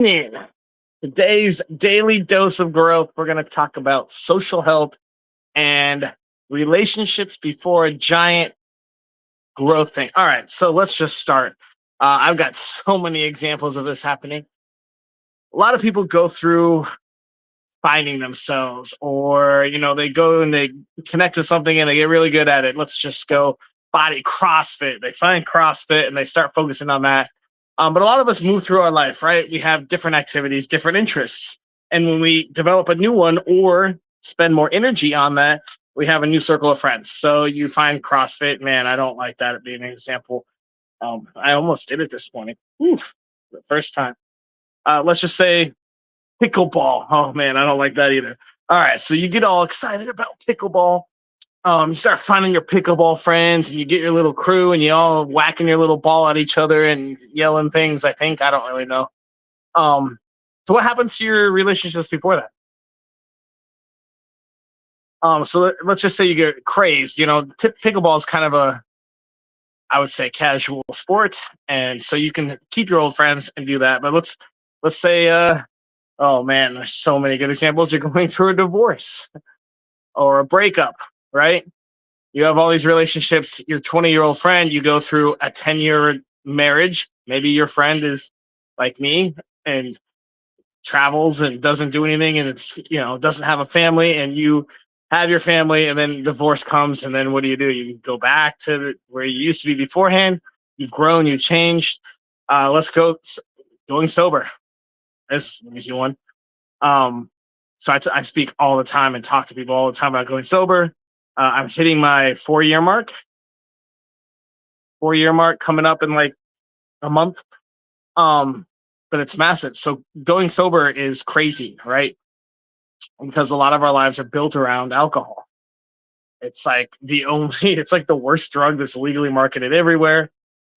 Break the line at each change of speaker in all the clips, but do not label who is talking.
In today's daily dose of growth, we're going to talk about social health and relationships before a giant growth thing. All right, so let's just start. I've got so many examples of this happening. A lot of people go through finding themselves, or they go and they connect with something and they get really good at it. Let's just go body CrossFit. They find CrossFit and they start focusing on that. But a lot of us move through our life, right? We have different activities, different interests, and when we develop a new one or spend more energy on that, we have a new circle of friends. So you find CrossFit. Man, I don't like that being an example. I almost did it this morning. Oof, the first time. Let's just say pickleball. Oh man, I don't like that either. All right, so you get all excited about pickleball. You start finding your pickleball friends, and you get your little crew, and you all whacking your little ball at each other and yelling things. I think I don't really know. Um, so what happens to your relationships before that? Let's just say you get crazed. Pickleball is kind of a, I would say, casual sport, and so you can keep your old friends and do that. But let's say, oh man, there's so many good examples. You're going through a divorce or a breakup, right? You have all these relationships. Your 20-year-old friend, you go through a 10-year marriage. Maybe your friend is like me and travels and doesn't do anything, and doesn't have a family, and you have your family, and then divorce comes, and then what do? You go back to where you used to be beforehand. You've grown, you've changed. Let's go going sober. This is an easy one. So I speak all the time and talk to people all the time about going sober. I'm hitting my 4 year mark. 4 year mark coming up in like a month. Um, but it's massive. So going sober is crazy, right? Because a lot of our lives are built around alcohol. It's like the only, it's like the worst drug that's legally marketed everywhere.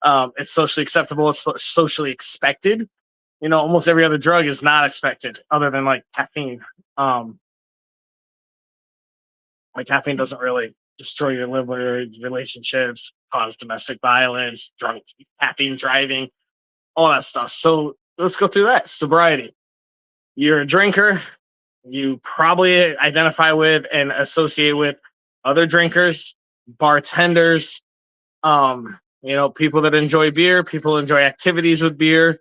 It's socially acceptable. It's socially expected. Almost every other drug is not expected, other than like caffeine. Um, like caffeine doesn't really destroy your liver, relationships, cause domestic violence, drunk caffeine driving, all that stuff. So let's go through that. Sobriety. You're a drinker. You probably identify with and associate with other drinkers, bartenders, people that enjoy beer, people enjoy activities with beer,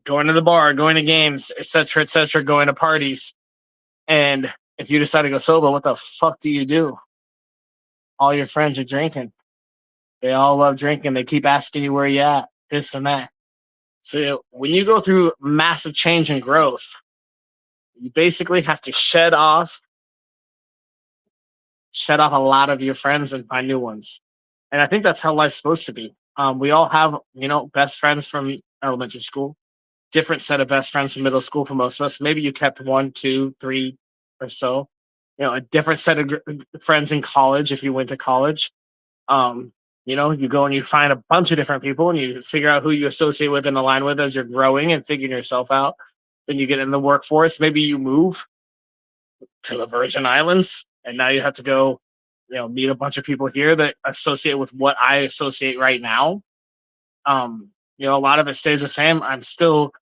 going to the bar, going to games, etc., going to parties. And if you decide to go sober, what the fuck do you do? All your friends are drinking. They all love drinking. They keep asking you where you at, this and that. So when you go through massive change and growth, you basically have to shed off a lot of your friends and find new ones. And I think that's how life's supposed to be. We all have, best friends from elementary school, different set of best friends from middle school for most of us. Maybe you kept one, two, three or so. A different set of friends in college if you went to college. You go and you find a bunch of different people and you figure out who you associate with and align with as you're growing and figuring yourself out. Then you get in the workforce. Maybe you move to the Virgin Islands and now you have to go, meet a bunch of people here that associate with what I associate right now. A lot of it stays the same. I love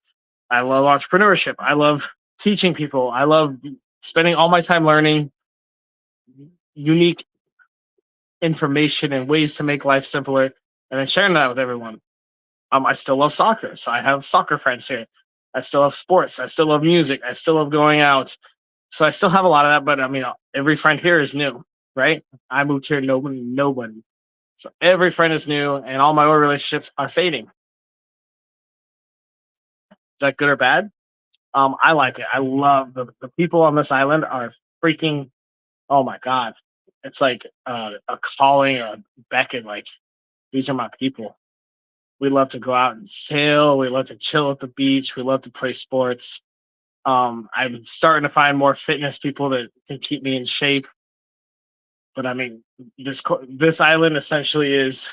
entrepreneurship. I love teaching people. I love spending all my time learning unique information and ways to make life simpler and then sharing that with everyone. I still love soccer, so I have soccer friends here. I still love sports. I still love music. I still love going out. So I still have a lot of that, but I mean, every friend here is new, right? I moved here, nobody. So every friend is new, and all my old relationships are fading. Is that good or bad? I like it. I love the people on this island are freaking. Oh my god, it's like a calling or a beckon. Like these are my people. We love to go out and sail. We love to chill at the beach. We love to play sports. I'm starting to find more fitness people that can keep me in shape. But I mean, this island essentially is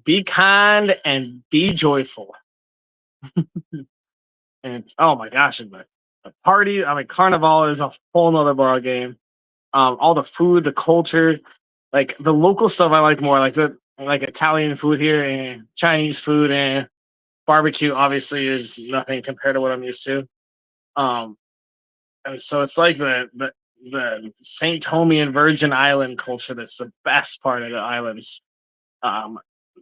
be kind and be joyful. And oh my gosh, and the party. I mean, Carnival is a whole nother ball game. All the food, the culture, like the local stuff, I like more. Like Italian food here and Chinese food and barbecue obviously is nothing compared to what I'm used to. Um, and so it's like the Saint Tommy and Virgin Island culture that's the best part of the islands. Um,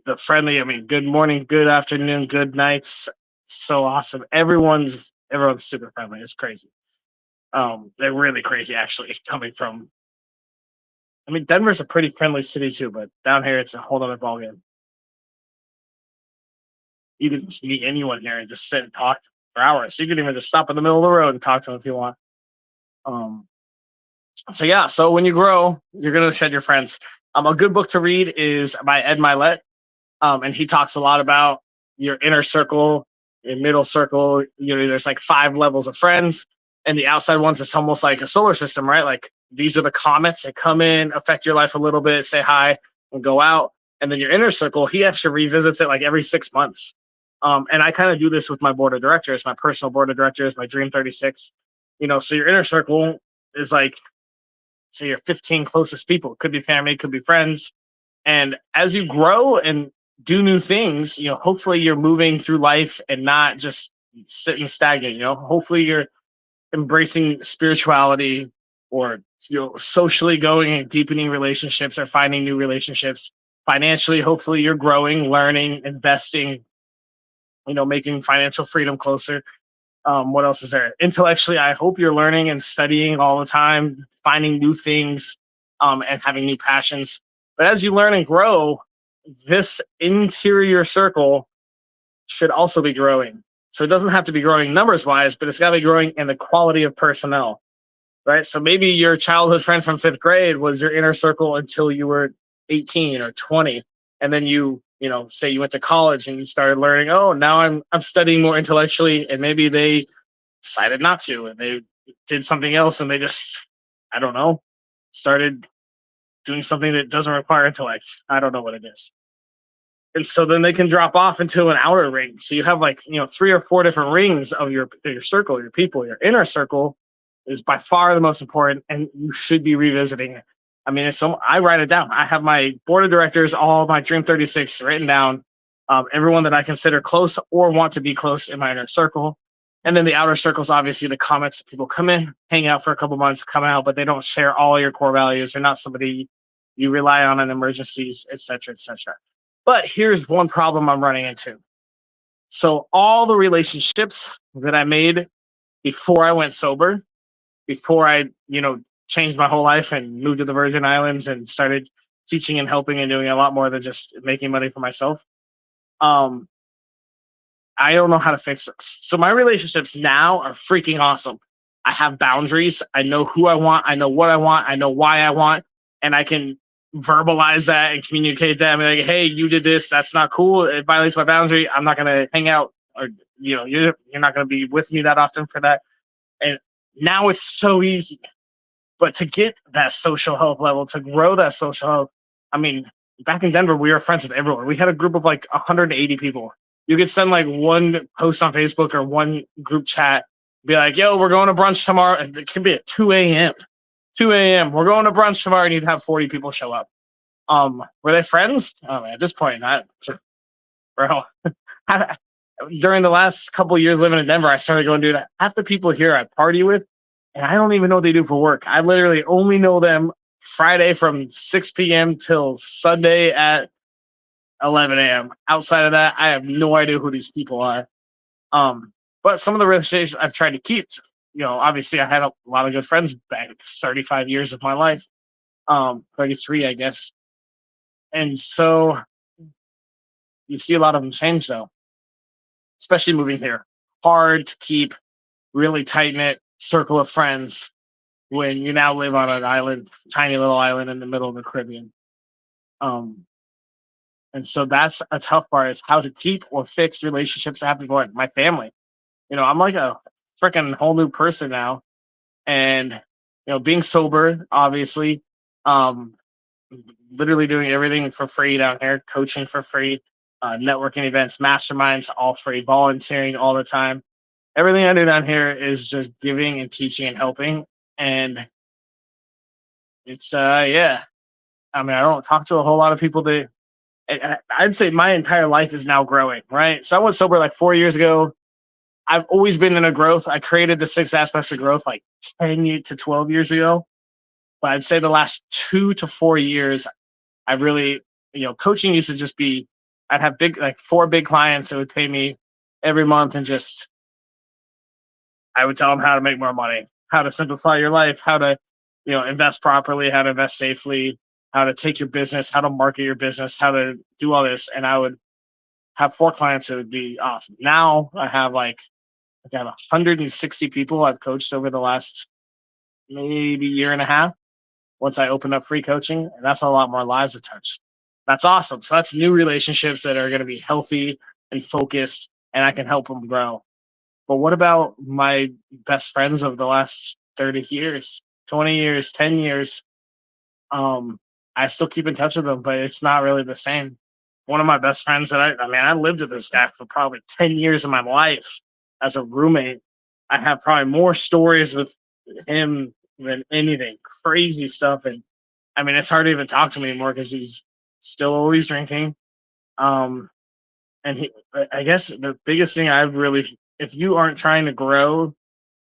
the friendly, I mean, good morning, good afternoon, good nights. So awesome. Everyone's super friendly. It's crazy. They're really crazy actually coming from. I mean, Denver's a pretty friendly city too, but down here it's a whole other ballgame. You can just meet anyone here and just sit and talk for hours. You can even just stop in the middle of the road and talk to them if you want. Um, so yeah, so when you grow, you're gonna shed your friends. A good book to read is by Ed Milet, and he talks a lot about your inner circle, your middle circle. You know, there's like 5 levels of friends, and the outside ones is almost like a solar system, right? Like these are the comets that come in, affect your life a little bit, say hi, and go out. And then your inner circle, he actually revisits it like every 6 months. And I kind of do this with my board of directors, my personal board of directors, my Dream 36. You know, so your inner circle is like, say, your 15 closest people. It could be family, it could be friends, and as you grow and do new things, you know, hopefully you're moving through life and not just sitting stagnant. You know, hopefully you're embracing spirituality, or socially going and deepening relationships or finding new relationships. Financially, hopefully you're growing, learning, investing, making financial freedom closer. What else is there? Intellectually, I hope you're learning and studying all the time, finding new things, and having new passions. But as you learn and grow, this interior circle should also be growing. So it doesn't have to be growing numbers wise, but it's got to be growing in the quality of personnel, right? So maybe your childhood friend from 5th grade was your inner circle until you were 18 or 20. And then say you went to college and you started learning, oh, now I'm studying more intellectually, and maybe they decided not to and they did something else, and they just, I don't know, started doing something that doesn't require intellect. I don't know what it is. And so then they can drop off into an outer ring. So you have like, 3 or 4 different rings of your circle, your people. Your inner circle is by far the most important, and you should be revisiting it. I mean, I write it down. I have my board of directors, all my Dream 36 written down. Everyone that I consider close or want to be close in my inner circle. And then the outer circles, obviously the comments, people come in, hang out for a couple months, come out, but they don't share all your core values. They're not somebody you rely on in emergencies, et cetera, et cetera. But here's one problem I'm running into. So all the relationships that I made before I went sober, before I, changed my whole life and moved to the Virgin Islands and started teaching and helping and doing a lot more than just making money for myself. Um, I don't know how to fix this. So my relationships now are freaking awesome. I have boundaries. I know who I want. I know what I want. I know why I want, and I can verbalize that and communicate that. And be like, hey, you did this. That's not cool. It violates my boundary. I'm not gonna hang out, or you're not gonna be with me that often for that. And now it's so easy. But to get that social health level, to grow that social health, I mean, back in Denver, we were friends with everyone. We had a group of like 180 people. You could send like one post on Facebook or one group chat, be like, yo, we're going to brunch tomorrow. And it could be at 2 a.m. 2 a.m. We're going to brunch tomorrow, and you'd have 40 people show up. Were they friends? Oh man, at this point, not bro. During the last couple of years living in Denver, I started going, dude, half the people here I party with, and I don't even know what they do for work. I literally only know them Friday from 6 p.m. till Sunday at 11 a.m. Outside of that, I have no idea who these people are. But some of the relationships I've tried to keep, obviously I had a lot of good friends back 35 years of my life, 33, I guess. And so you see a lot of them change though, especially moving here. Hard to keep really tight knit circle of friends when you now live on an island, tiny little island in the middle of the Caribbean. Um, and so that's a tough part, is how to keep or fix relationships that have been going. My family, I'm like a freaking whole new person now, and being sober, obviously, um, literally doing everything for free down here, coaching for free, networking events, masterminds, all free, volunteering all the time. Everything I do down here is just giving and teaching and helping, and it's yeah. I mean, I don't talk to a whole lot of people that I'd say my entire life is now growing, right? So I was sober like 4 years ago. I've always been in a growth. I created the six aspects of growth like 10 to 12 years ago. But I'd say the last 2 to 4 years, I really, coaching used to just be, I'd have big, like four big clients that would pay me every month and just, I would tell them how to make more money, how to simplify your life, how to, invest properly, how to invest safely, how to take your business, how to market your business, how to do all this. And I would have four clients that would be awesome. Now I have 160 people I've coached over the last maybe year and a half once I opened up free coaching, and that's a lot more lives to touch. That's awesome. So that's new relationships that are going to be healthy and focused, and I can help them grow. But what about my best friends of the last 30 years, 20 years, 10 years? Um, I still keep in touch with them, but it's not really the same. One of my best friends that I mean, I lived with this guy for probably 10 years of my life as a roommate. I have probably more stories with him than anything, crazy stuff. And I mean, it's hard to even talk to him anymore because he's still always drinking. Um, and I guess the biggest thing I've really, if you aren't trying to grow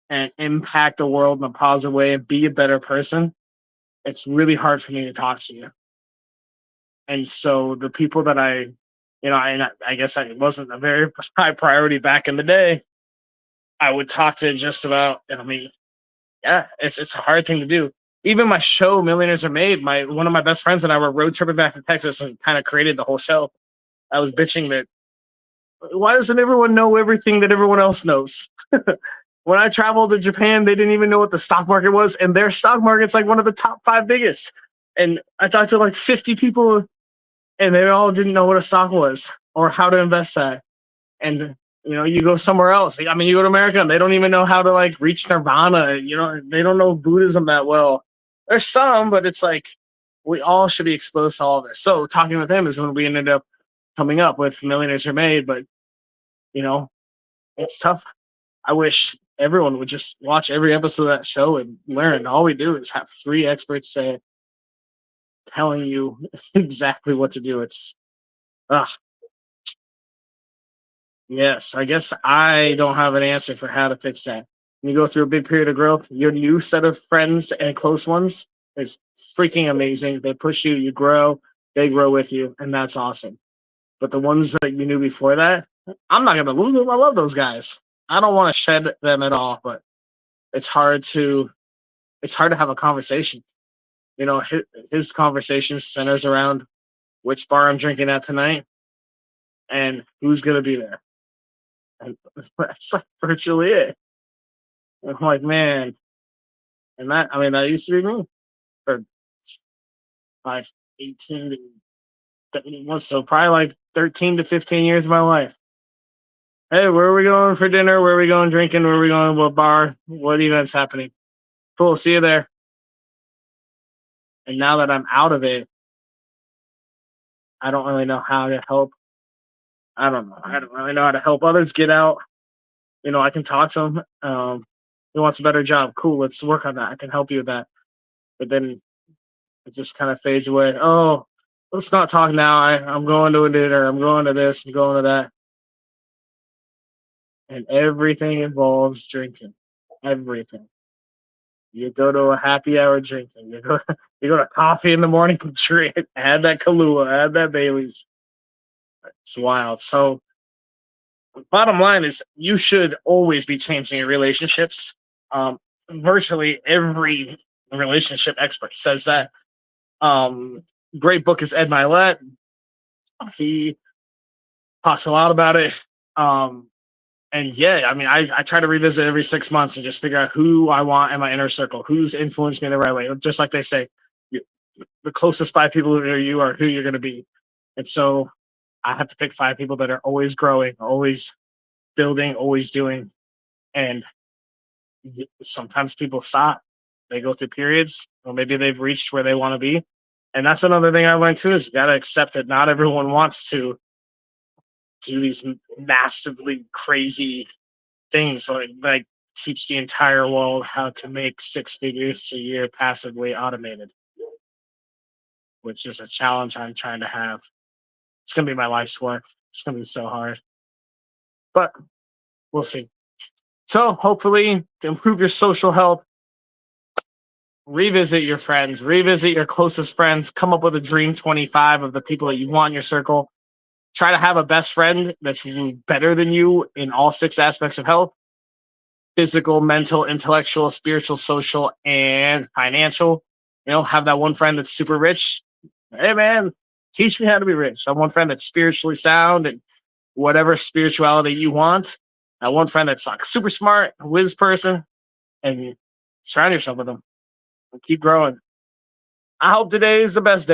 and impact the world in a positive way and be a better person, it's really hard for me to talk to you. And so the people that I guess I wasn't a very high priority back in the day. I would talk to just about, I mean, yeah, it's a hard thing to do. Even my show, Millionaires Are Made, my one of my best friends and I were road tripping back to Texas and kind of created the whole show. I was bitching that why doesn't everyone know everything that everyone else knows? When I traveled to Japan, they didn't even know what the stock market was, and their stock market's like one of the top five biggest. And I talked to like 50 people, and they all didn't know what a stock was or how to invest that. And you go somewhere else. I mean, you go to America, and they don't even know how to like reach nirvana. They don't know Buddhism that well. There's some, but it's like we all should be exposed to all of this. So talking with him is when we ended up coming up with Millionaires Are Made. But you know, it's tough. I wish everyone would just watch every episode of that show and learn. All we do is have three experts say telling you exactly what to do. It's ugh, yes. I guess I don't have an answer for how to fix that. When you go through a big period of growth, your new set of friends and close ones is freaking amazing. They push you, you grow, they grow with you, and that's awesome. But the ones that you knew before that, I'm not gonna lose them. I love those guys. I don't want to shed them at all, but it's hard to it's hard to have a conversation. His conversation centers around which bar I'm drinking at tonight and who's gonna be there. And that's like virtually it. I'm like, man, and that used to be me for like 18 to 31, so probably like 13 to 15 years of my life. Hey, where are we going for dinner? Where are we going drinking? Where are we going? What bar? What events happening? Cool, see you there. And now that I'm out of it, I don't really know how to help. I don't know. I don't really know how to help others get out. I can talk to them. He wants a better job. Cool, let's work on that. I can help you with that. But then it just kind of fades away. Oh, let's not talk now. I'm going to a dinner. I'm going to this. I'm going to that. And everything involves drinking. Everything. You go to a happy hour drinking. You go to coffee in the morning, drink. Add that Kahlua. Add that Bailey's. It's wild. So bottom line is you should always be changing your relationships. Virtually every relationship expert says that. Um, Great book is Ed Milet. He talks a lot about it. And yeah, I mean, I try to revisit every 6 months and just figure out who I want in my inner circle, who's influenced me the right way. Just like they say, you, the closest five people to you are who you're going to be. And so I have to pick five people that are always growing, always building, always doing. And sometimes people stop. They go through periods, or maybe they've reached where they want to be. And that's another thing I learned too is you got to accept that not everyone wants to do these massively crazy things like teach the entire world how to make six figures a year passively automated, which is a challenge I'm trying to have. It's gonna be my life's work. It's gonna be so hard, but we'll see. So hopefully, to improve your social health, revisit your friends, revisit your closest friends, come up with a dream 25 of the people that you want in your circle. Try to have a best friend that's better than you in all six aspects of health: physical, mental, intellectual, spiritual, social, and financial. Have that one friend that's super rich. Hey, man, teach me how to be rich. Have one friend that's spiritually sound and whatever spirituality you want. That one friend that's like super smart, whiz person, and surround yourself with them and keep growing. I hope today is the best day.